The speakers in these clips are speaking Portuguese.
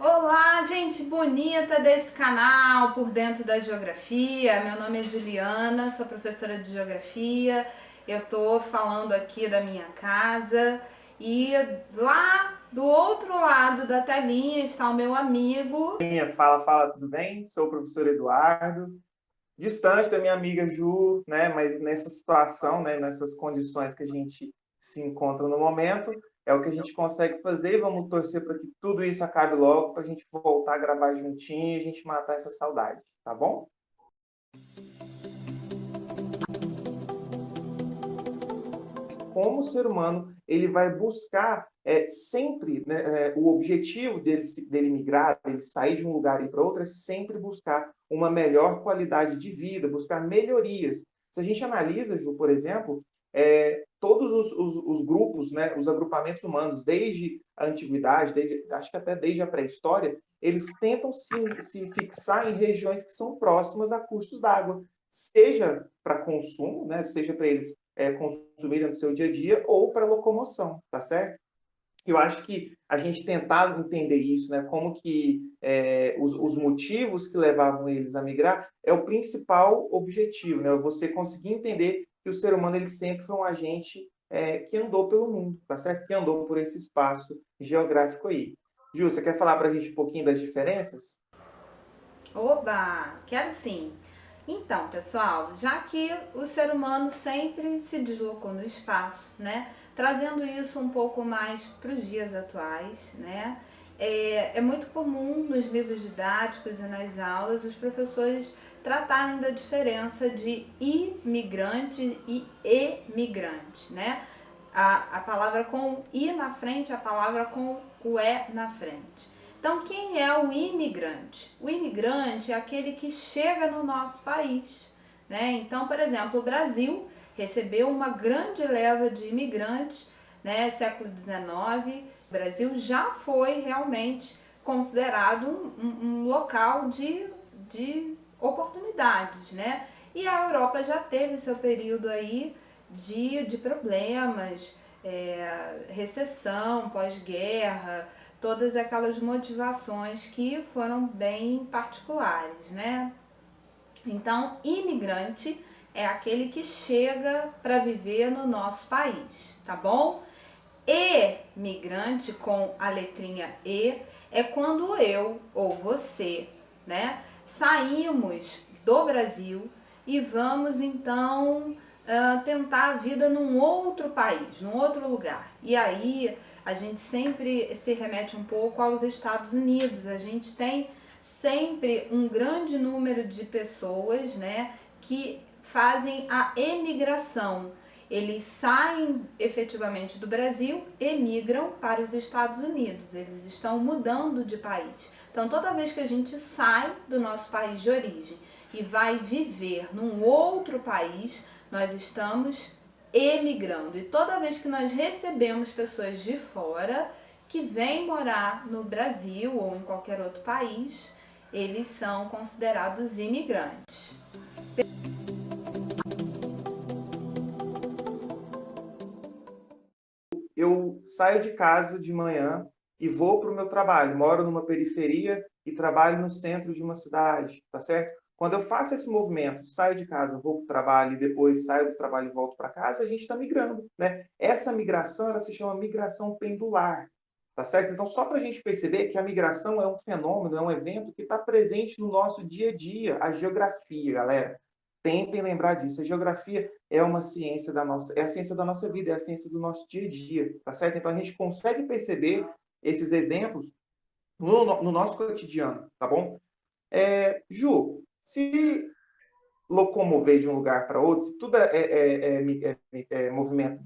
Olá, gente bonita desse canal Por Dentro da Geografia. Meu nome é Juliana, sou professora de Geografia. Eu tô falando aqui da minha casa e lá do outro lado da telinha está o meu amigo. Fala, tudo bem? Sou o professor Eduardo, distante da minha amiga Ju, né? Mas nessa situação, né? Nessas condições que a gente se encontra no momento, é o que a gente consegue fazer. Vamos torcer para que tudo isso acabe logo, para a gente voltar a gravar juntinho e a gente matar essa saudade, tá bom? Como o ser humano ele vai buscar sempre, né, o objetivo dele migrar, dele sair de um lugar e ir para outro, é sempre buscar uma melhor qualidade de vida, buscar melhorias. Se a gente analisa, Ju, por exemplo, todos os grupos, né, os agrupamentos humanos, desde a antiguidade, acho que até desde a pré-história, eles tentam se fixar em regiões que são próximas a cursos d'água, seja para consumo, né, seja para eles consumirem no seu dia a dia ou para locomoção, tá certo? Eu acho que a gente tentar entender isso, né, como que os motivos que levavam eles a migrar é o principal objetivo, né? Você conseguir entender que o ser humano ele sempre foi um agente que andou pelo mundo, tá certo? Que andou por esse espaço geográfico aí. Ju, você quer falar para a gente um pouquinho das diferenças? Oba, quero sim. Então, pessoal, já que o ser humano sempre se deslocou no espaço, né, trazendo isso um pouco mais para os dias atuais, né, é muito comum nos livros didáticos e nas aulas os professores tratarem da diferença de imigrante e emigrante, né? A palavra com i na frente, a palavra com o e na frente. Então, quem é o imigrante? O imigrante é aquele que chega no nosso país, né? Então, por exemplo, o Brasil recebeu uma grande leva de imigrantes, né? Século XIX, o Brasil já foi realmente considerado um local de oportunidades, né? E a Europa já teve seu período aí de problemas, recessão, pós-guerra, todas aquelas motivações que foram bem particulares, né? Então, imigrante é aquele que chega para viver no nosso país, tá bom? Emigrante com a letrinha E é quando eu ou você, né, saímos do Brasil e vamos então tentar a vida num outro país, num outro lugar. E aí a gente sempre se remete um pouco aos Estados Unidos. A gente tem sempre um grande número de pessoas, né, que fazem a emigração. Eles saem efetivamente do Brasil e migram para os Estados Unidos. Eles estão mudando de país. Então, toda vez que a gente sai do nosso país de origem e vai viver num outro país, nós estamos emigrando. E toda vez que nós recebemos pessoas de fora que vêm morar no Brasil ou em qualquer outro país, eles são considerados imigrantes. Eu saio de casa de manhã e vou para o meu trabalho. Moro numa periferia e trabalho no centro de uma cidade, tá certo? Quando eu faço esse movimento, saio de casa, vou para o trabalho e depois saio do trabalho e volto para casa, a gente está migrando, né? Essa migração, ela se chama migração pendular, tá certo? Então, só para a gente perceber que a migração é um fenômeno, é um evento que está presente no nosso dia a dia, a geografia, galera. Tentem lembrar disso. A geografia é uma ciência da nossa, é a ciência da nossa vida, é a ciência do nosso dia a dia, tá certo? Então a gente consegue perceber esses exemplos no nosso cotidiano, tá bom? Ju, se locomover de um lugar para outro, se tudo é movimento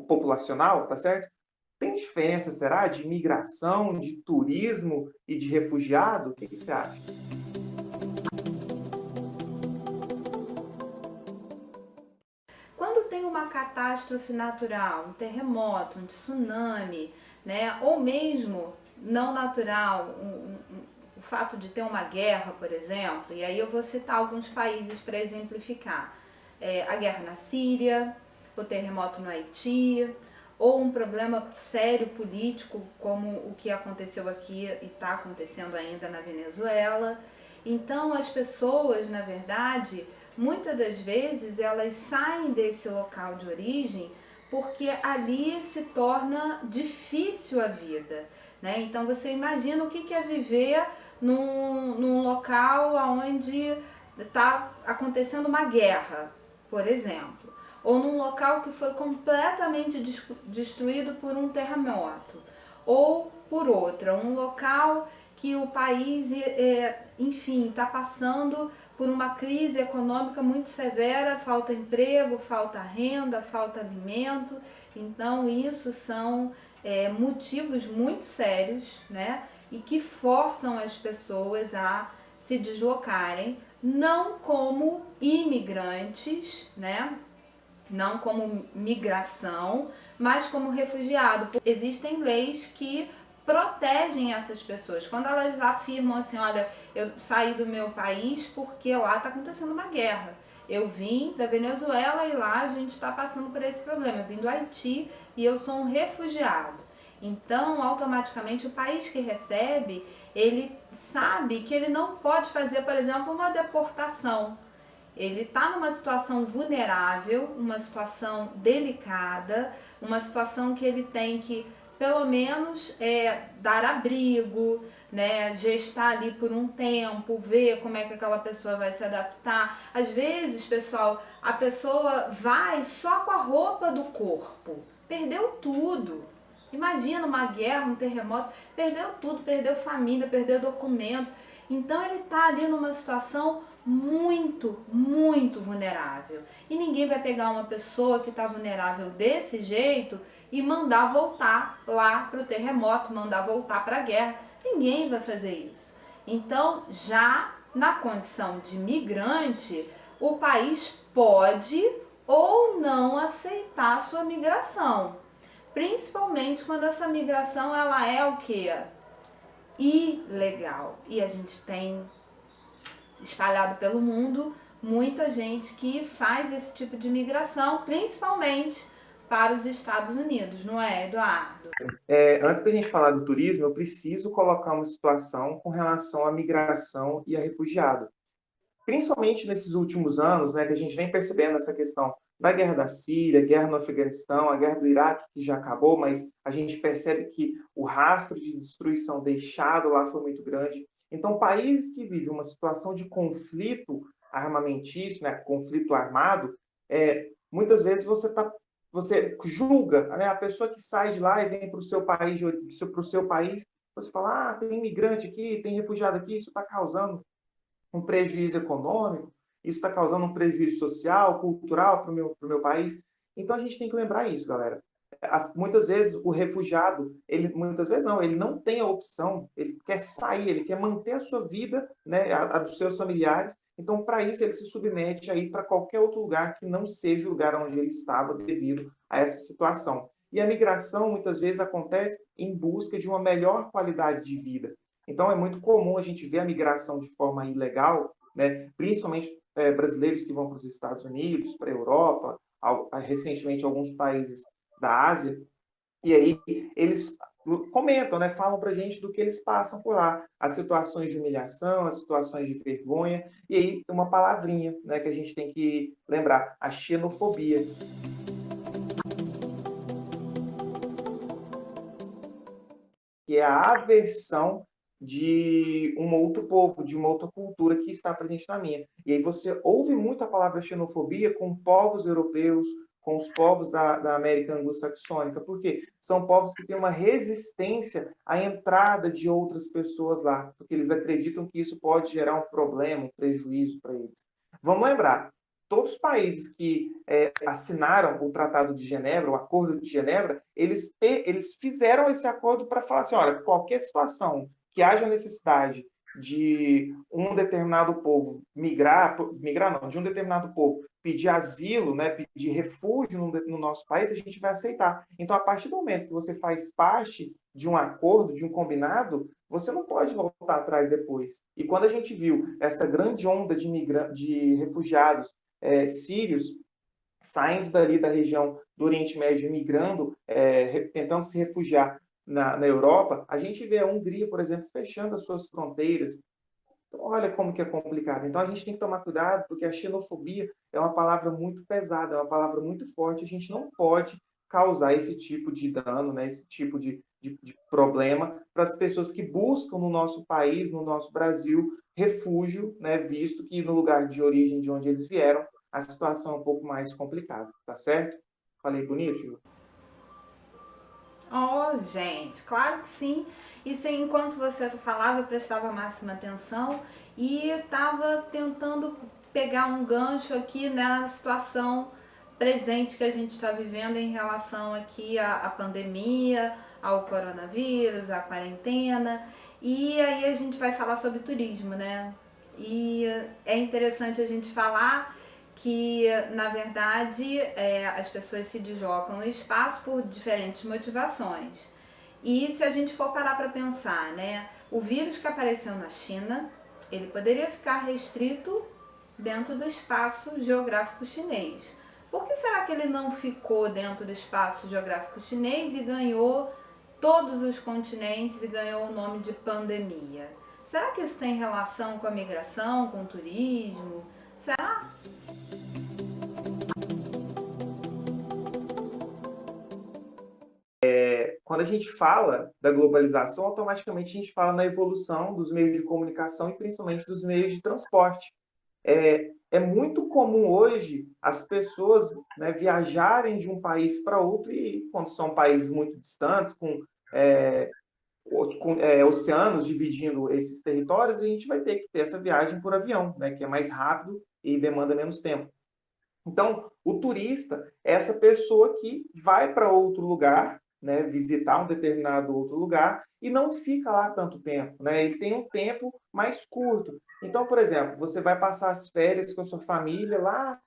populacional, tá certo? Tem diferença, será, de migração, de turismo e de refugiado? O que você acha? Quando tem uma catástrofe natural, um terremoto, um tsunami, né, ou mesmo não natural, o fato de ter uma guerra, por exemplo, e aí eu vou citar alguns países para exemplificar. A guerra na Síria, o terremoto no Haiti, ou um problema sério político, como o que aconteceu aqui e está acontecendo ainda na Venezuela. Então, as pessoas, na verdade, muitas das vezes elas saem desse local de origem porque ali se torna difícil a vida, né? Então, você imagina o que é viver num local onde está acontecendo uma guerra, por exemplo, ou num local que foi completamente destruído por um terremoto, ou por outra, um local que o país, enfim, está passando por uma crise econômica muito severa, falta emprego, falta renda, falta alimento. Então, isso são motivos muito sérios, né? E que forçam as pessoas a se deslocarem, não como imigrantes, né? Não como migração, mas como refugiado. Existem leis que protegem essas pessoas. Quando elas afirmam assim, olha, eu saí do meu país porque lá está acontecendo uma guerra. Eu vim da Venezuela e lá a gente está passando por esse problema. Eu vim do Haiti e eu sou um refugiado. Então, automaticamente, o país que recebe, ele sabe que ele não pode fazer, por exemplo, uma deportação. Ele está numa situação vulnerável, uma situação delicada, uma situação que ele tem que, pelo menos, dar abrigo, né? Gestar ali por um tempo, ver como é que aquela pessoa vai se adaptar. Às vezes, pessoal, a pessoa vai só com a roupa do corpo, perdeu tudo. Imagina uma guerra, um terremoto, perdeu tudo, perdeu família, perdeu documento. Então ele está ali numa situação muito, muito vulnerável. E ninguém vai pegar uma pessoa que está vulnerável desse jeito e mandar voltar lá para o terremoto, mandar voltar para a guerra. Ninguém vai fazer isso. Então, já na condição de migrante, o país pode ou não aceitar a sua migração. Principalmente quando essa migração ela é o quê? Ilegal. E a gente tem espalhado pelo mundo muita gente que faz esse tipo de migração, principalmente para os Estados Unidos, não é, Eduardo? Antes da gente falar do turismo, eu preciso colocar uma situação com relação à migração e a refugiado. Principalmente nesses últimos anos, né, que a gente vem percebendo essa questão da guerra da Síria, guerra no Afeganistão, a guerra do Iraque, que já acabou, mas a gente percebe que o rastro de destruição deixado lá foi muito grande. Então, países que vivem uma situação de conflito armamentício, né, conflito armado, muitas vezes você julga, né, a pessoa que sai de lá e vem para o seu país, você fala, tem imigrante aqui, tem refugiado aqui, isso está causando um prejuízo econômico, isso está causando um prejuízo social, cultural para o meu país. Então a gente tem que lembrar isso, galera. Muitas vezes o refugiado, muitas vezes não, ele não tem a opção, ele quer sair, ele quer manter a sua vida, né, a dos seus familiares. Então, para isso, ele se submete aí para qualquer outro lugar que não seja o lugar onde ele estava devido a essa situação. E a migração, muitas vezes, acontece em busca de uma melhor qualidade de vida. Então, é muito comum a gente ver a migração de forma ilegal, né? Principalmente brasileiros que vão para os Estados Unidos, para a Europa, recentemente alguns países da Ásia, e aí eles comentam, né? Falam para a gente do que eles passam por lá, as situações de humilhação, as situações de vergonha, e aí uma palavrinha, né, que a gente tem que lembrar, a xenofobia. Que é a aversão de um outro povo, de uma outra cultura que está presente na minha. E aí você ouve muito a palavra xenofobia com povos europeus, com os povos da América anglo-saxônica, porque são povos que têm uma resistência à entrada de outras pessoas lá, porque eles acreditam que isso pode gerar um problema, um prejuízo para eles. Vamos lembrar, todos os países que assinaram o Tratado de Genebra, o Acordo de Genebra, eles fizeram esse acordo para falar assim, olha, qualquer situação que haja necessidade de um determinado povo migrar não, de um determinado povo pedir asilo, né, pedir refúgio no nosso país, a gente vai aceitar. Então, a partir do momento que você faz parte de um acordo, de um combinado, você não pode voltar atrás depois. E quando a gente viu essa grande onda de refugiados sírios saindo dali da região do Oriente Médio, migrando, tentando se refugiar na Europa, a gente vê a Hungria, por exemplo, fechando as suas fronteiras. Então, olha como que é complicado. Então, a gente tem que tomar cuidado, porque a xenofobia é uma palavra muito pesada, é uma palavra muito forte. A gente não pode causar esse tipo de dano, né, esse tipo de problema para as pessoas que buscam no nosso país, no nosso Brasil, refúgio, né, visto que no lugar de origem de onde eles vieram, a situação é um pouco mais complicada, tá certo? Falei bonito, Ju? Oh, gente, claro que sim. Isso aí, enquanto você falava, eu prestava a máxima atenção e estava tentando pegar um gancho aqui na situação presente que a gente está vivendo em relação aqui à pandemia, ao coronavírus, à quarentena. E aí a gente vai falar sobre turismo, né? E é interessante a gente falar que, na verdade, as pessoas se deslocam no espaço por diferentes motivações. E se a gente for parar para pensar, né, o vírus que apareceu na China, ele poderia ficar restrito dentro do espaço geográfico chinês. Por que será que ele não ficou dentro do espaço geográfico chinês e ganhou todos os continentes e ganhou o nome de pandemia? Será que isso tem relação com a migração, com o turismo? Será? Quando a gente fala da globalização, automaticamente a gente fala na evolução dos meios de comunicação e principalmente dos meios de transporte. É muito comum hoje as pessoas, né, viajarem de um país para outro e quando são países muito distantes, é, com oceanos dividindo esses territórios, a gente vai ter que ter essa viagem por avião, né, que é mais rápido e demanda menos tempo. Então, o turista é essa pessoa que vai para outro lugar, né, visitar um determinado outro lugar e não fica lá tanto tempo, né? Ele tem um tempo mais curto. Então, por exemplo, você vai passar as férias com a sua família lá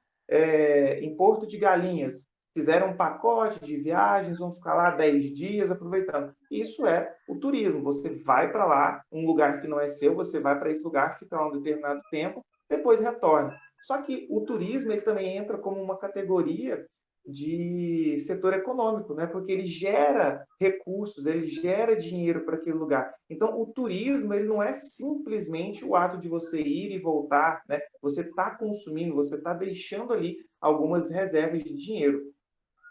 em Porto de Galinhas. Fizeram um pacote de viagens, vão ficar lá 10 dias aproveitando. Isso é o turismo. Você vai para lá, um lugar que não é seu, você vai para esse lugar, fica lá um determinado tempo, depois retorna. Só que o turismo ele também entra como uma categoria de setor econômico, né? Porque ele gera recursos, ele gera dinheiro para aquele lugar. Então, o turismo ele não é simplesmente o ato de você ir e voltar, né? Você está consumindo, você está deixando ali algumas reservas de dinheiro.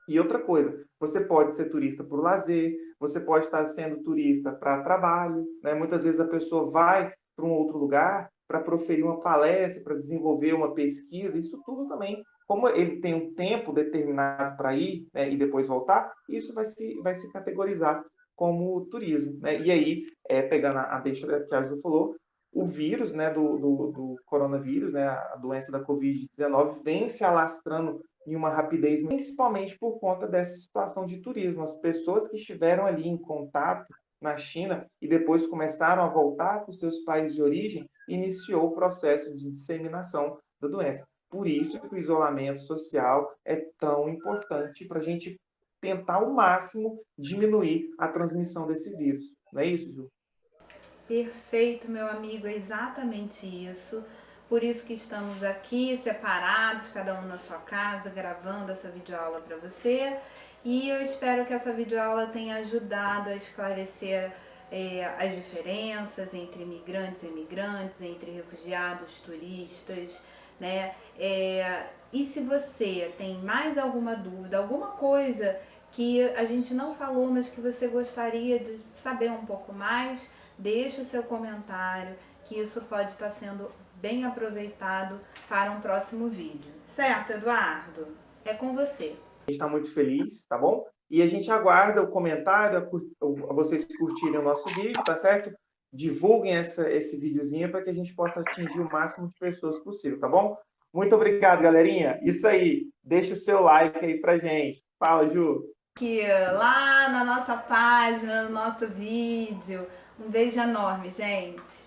E outra coisa, você pode ser turista por lazer, você pode estar sendo turista para trabalho, né? Muitas vezes a pessoa vai para um outro lugar para proferir uma palestra, para desenvolver uma pesquisa, isso tudo também, como ele tem um tempo determinado para ir, né, e depois voltar, isso vai se categorizar como turismo, né? E aí, pegando a deixa que a Ju falou, o vírus, né, do coronavírus, né, a doença da Covid-19, vem se alastrando em uma rapidez, principalmente por conta dessa situação de turismo. As pessoas que estiveram ali em contato na China e depois começaram a voltar para os seus países de origem, iniciou o processo de disseminação da doença. Por isso que o isolamento social é tão importante para a gente tentar ao máximo diminuir a transmissão desse vírus. Não é isso, Ju? Perfeito, meu amigo, é exatamente isso. Por isso que estamos aqui separados, cada um na sua casa, gravando essa videoaula para você. E eu espero que essa videoaula tenha ajudado a esclarecer as diferenças entre migrantes e imigrantes, entre refugiados, turistas, né? E se você tem mais alguma dúvida, alguma coisa que a gente não falou, mas que você gostaria de saber um pouco mais, deixe o seu comentário, que isso pode estar sendo bem aproveitado para um próximo vídeo. Certo, Eduardo? É com você. A gente está muito feliz, tá bom? E a gente aguarda o comentário, vocês curtirem o nosso vídeo, tá certo? Divulguem esse videozinho para que a gente possa atingir o máximo de pessoas possível, tá bom? Muito obrigado, galerinha. Isso aí. Deixa o seu like aí pra gente. Fala, Ju. Aqui, lá na nossa página, no nosso vídeo. Um beijo enorme, gente.